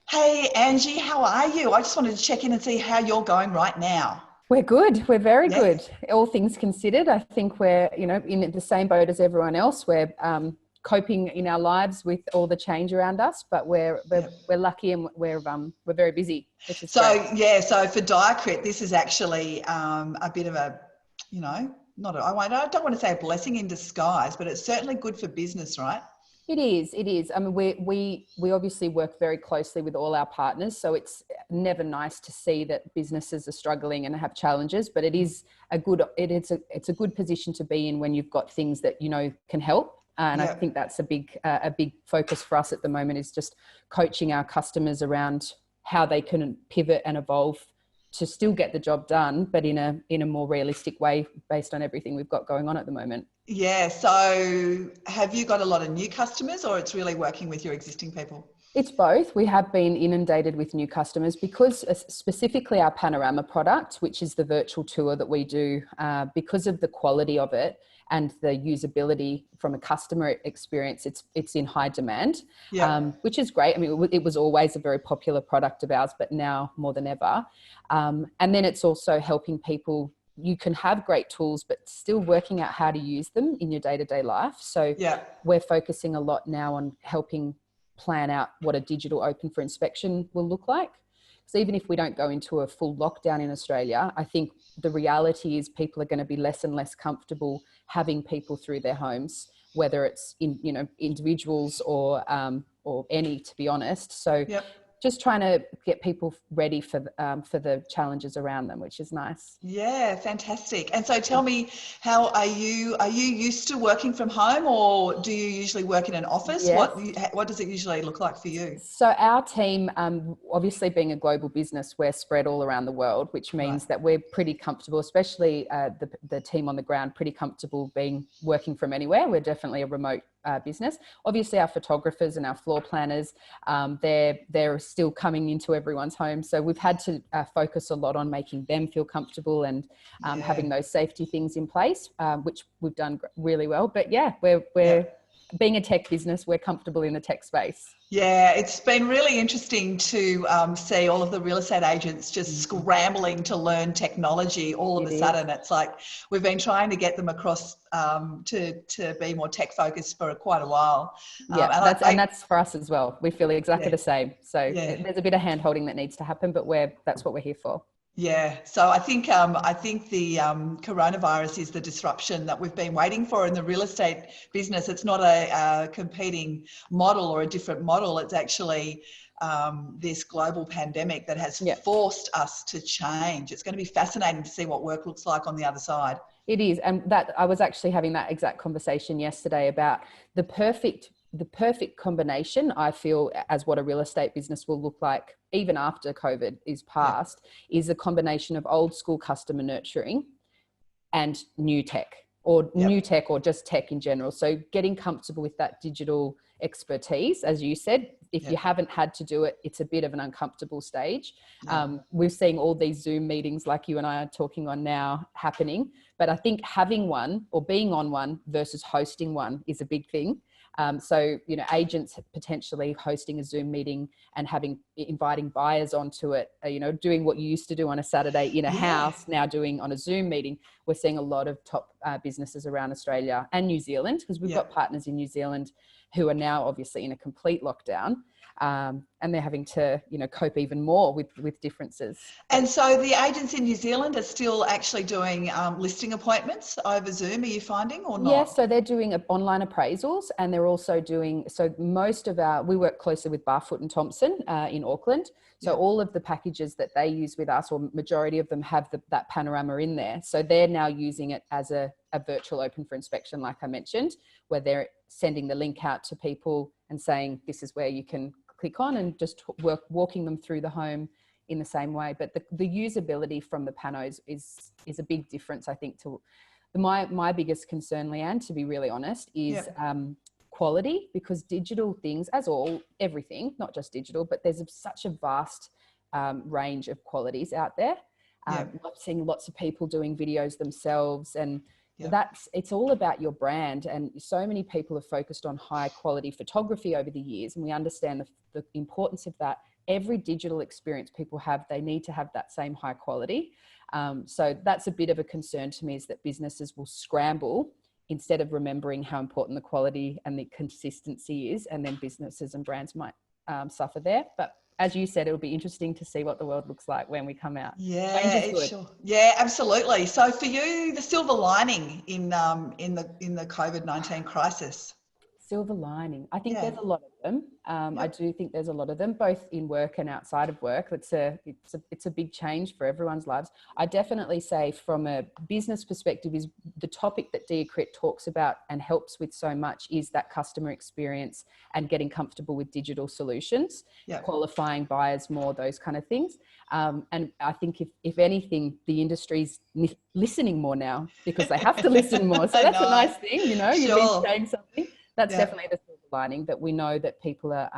Hey, Angie, how are you? I just wanted to check in and see how you're going right now. We're good. We're very Yeah. good. All things considered, I think we're, in the same boat as everyone else. We're coping in our lives with all the change around us, but we're we're, Yep. we're lucky and we're very busy, which is So, great. yeah, so for Diacrit, this is actually a bit of a, not a, I don't want to say a blessing in disguise, but it's certainly good for business, right? It is. It is. I mean, we obviously work very closely with all our partners, so it's never nice to see that businesses are struggling and have challenges. But it's a good position to be in when you've got things that can help. And I Yeah. think that's a big focus for us at the moment is just coaching our customers around how they can pivot and evolve to still get the job done, but in a more realistic way based on everything we've got going on at the moment. Yeah. So have you got a lot of new customers or it's really working with your existing people? It's both. We have been inundated with new customers because specifically our Panorama product, which is the virtual tour that we do, because of the quality of it and the usability from a customer experience, it's in high demand, Yeah. which is great. I mean, it was always a very popular product of ours, but now more than ever. And then it's also helping people. You can have great tools, but still working out how to use them in your day-to-day life. So Yeah. we're focusing a lot now on helping plan out what a digital open for inspection will look like. So even if we don't go into a full lockdown in Australia, I think the reality is people are going to be less and less comfortable having people through their homes, whether it's individuals or any, to be honest. So Yep. just trying to get people ready for the challenges around them, which is nice. Yeah, fantastic. And so tell me, how are you used to working from home or do you usually work in an office? Yes. What does it usually look like for you? So our team, obviously being a global business, we're spread all around the world, which Right. means that we're pretty comfortable, especially the team on the ground, pretty comfortable being working from anywhere. We're definitely a remote business. Obviously our photographers and our floor planners, they're still coming into everyone's home. So we've had to focus a lot on making them feel comfortable and Yeah. having those safety things in place, which we've done really well. But yeah, we're Yeah. being a tech business, we're comfortable in the tech space. Yeah, it's been really interesting to see all of the real estate agents just Mhm. scrambling to learn technology all of It a is. sudden. It's like we've been trying to get them across to be more tech focused for quite a while. Yeah, And that's for us as well. We feel exactly yeah, the same. So yeah. there's a bit of hand holding that needs to happen, but that's what we're here for. Yeah, so I think the coronavirus is the disruption that we've been waiting for in the real estate business. It's not a competing model or a different model. It's actually this global pandemic that has Yeah, forced us to change. It's going to be fascinating to see what work looks like on the other side. it is. And that I was actually having that exact conversation yesterday about the perfect combination, I feel, as what a real estate business will look like even after COVID is Yeah, past, is a combination of old school customer nurturing and yep, new tech or just tech in general. So getting comfortable with that digital expertise, as you said, if you yep, haven't had to do it, it's a bit of an uncomfortable stage. yep. We're seeing all these Zoom meetings like you and I are talking on now happening, but I think having one or being on one versus hosting one is a big thing. So, agents potentially hosting a Zoom meeting and inviting buyers onto it, doing what you used to do on a Saturday in a Yeah, house, now doing on a Zoom meeting. We're seeing a lot of top businesses around Australia and New Zealand, because we've got yep. partners in New Zealand who are now obviously in a complete lockdown. And they're having to, cope even more with differences. And so the agents in New Zealand are still actually doing listing appointments over Zoom, are you finding, or Yes, not? so they're doing online appraisals, and they're also doing, so we work closely with Barfoot and Thompson in Auckland. So Yep. all of the packages that they use with us, or majority of them, have that panorama in there. So they're now using it as a virtual open for inspection, like I mentioned, where they're sending the link out to people and saying, this is where you can click on, and just walking them through the home in the same way. But the usability from the panos is a big difference, I think, to my biggest concern, Leanne, to be really honest, is Yep. quality, because digital things, everything, not just digital, but there's such a vast range of qualities out there. Yep. I'm seeing lots of people doing videos themselves, and Yep. it's all about your brand. And so many people have focused on high quality photography over the years, and we understand the importance of that. every digital experience people have, they need to have that same high quality. So that's a bit of a concern to me, is that businesses will scramble instead of remembering how important the quality and the consistency is, and then businesses and brands might suffer there. But as you said, it'll be interesting to see what the world looks like when we come out. Yeah, sure. Yeah, absolutely. So for you, the silver lining in the COVID-19 crisis. Silver lining. I think Yeah. there's a lot of them. I do think there's a lot of them, both in work and outside of work. It's a big change for everyone's lives. I definitely say, from a business perspective, is the topic that Diacrit talks about and helps with so much is that customer experience and getting comfortable with digital solutions, qualifying buyers more, those kind of things. And I think if anything, the industry's listening more now, because they have to listen more. So that's a nice thing, you know. You've been saying something. That's definitely the silver lining, that we know that people are,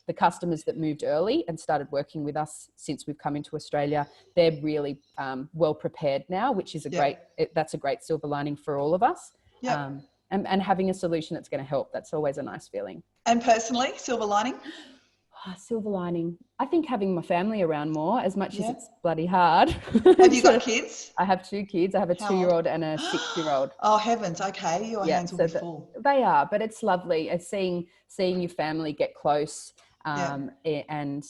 the customers that moved early and started working with us since we've come into Australia, they're really well prepared now, which is that's a great silver lining for all of us. And having a solution that's going to help, that's always a nice feeling. And personally, silver lining? Silver lining. I think having my family around more, as much as it's bloody hard. Have you got kids? I have 2 kids. I have a 2-year-old and a 6-year-old. Oh, heavens. Okay. Your hands will be full. They are, but it's lovely. It's seeing your family get close. And,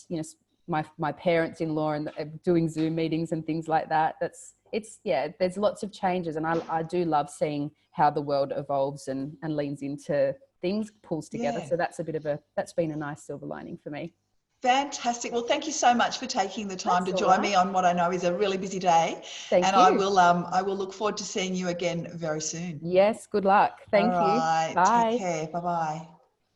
you know, my parents-in-law and doing Zoom meetings and things like that. There's lots of changes. And I do love seeing how the world evolves and leans into things, pulls together. So that's been a nice silver lining for me. Fantastic. Well, thank you so much for taking the time to join me on what I know is a really busy day. Thank you. I will look forward to seeing you again very soon. Yes, good luck. Thank you. All right. Bye. Take care. Bye-bye.